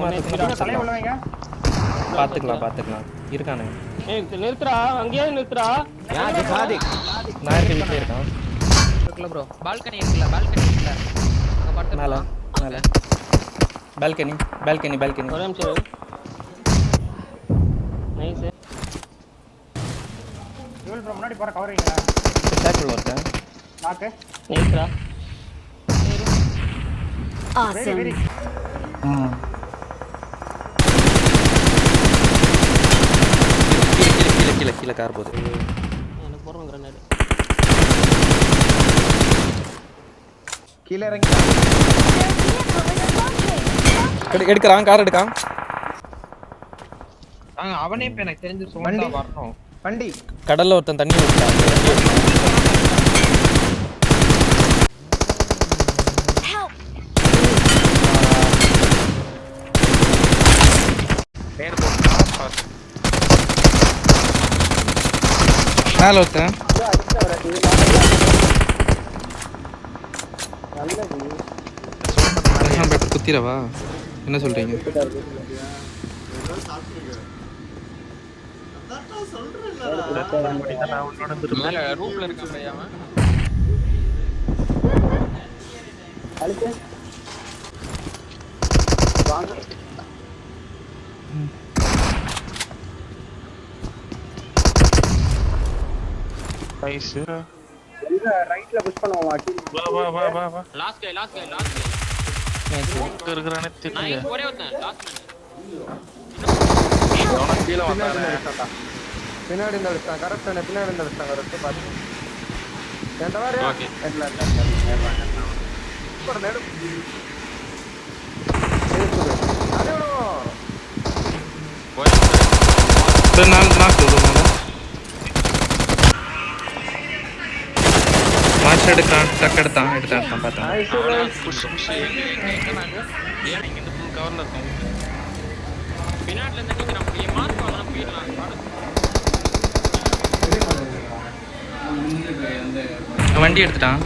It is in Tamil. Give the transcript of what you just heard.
மாதிரி தலைய உள்ளவங்க பாத்துக்கலாம் இருக்கானுங்க. நிறுத்துறா அங்கேயே நிறுத்துறா. யாரு சாதிக் நான் இருக்க வீட்ல இருக்கான். இருக்குல ப்ரோ பால்கனி இருக்குல அங்க படுத்து மேல பால்கனி ஒரே நிமிஷம். நைஸ். இவள் ப்ரோ முன்னாடி போற கவரிங்களா டேக்கிள் வரல. நாக்கு நைஸ்ரா. வெரி வெரி கீழே கார் போகுது. எனக்கு போறோம் கிரனேட். கீழ இறங்கி எடுக்கறான் கார் எடுக்கான். அவனே இப்ப எனக்கு தெரிஞ்சு சோண்டா வரணும். வண்டி கடல்ல ஒருத்தன் தண்ணி ஊத்துறான். மேல ஒருத்தன் குத்திரவா என்ன சொல்றீங்க? ரூப்ல இருக்கான் அவன். நைஸ். இந்த ரைட்ல புஷ் பண்ணுவோம் வா. லாஸ்ட் கை எங்க இருக்கறானே தெரியல. நான் ஒரே ஒருத்தன் லாஸ்ட் அவன கீழ வந்தானே. பின்னாடி இந்த அடிச்சான் கரெக்ட் பின்னாடி இந்த அடிச்சான் கரெக்ட் பாத்து. எந்த மாதிரி ஓகே இல்ல ஒரு நேடு போய் நாள் சொல்லுங்க. மார்ச் எடுத்தான் டக் எடுத்தான் பார்த்தா. புஷ் எங்க இந்த ஃபுல் கவர்ல இருக்கும். பின்னாடில இருந்து நீங்க நம்ம மார்க் வாங்கலாம் போயிடலாம். வண்டி எடுத்துட்டான்.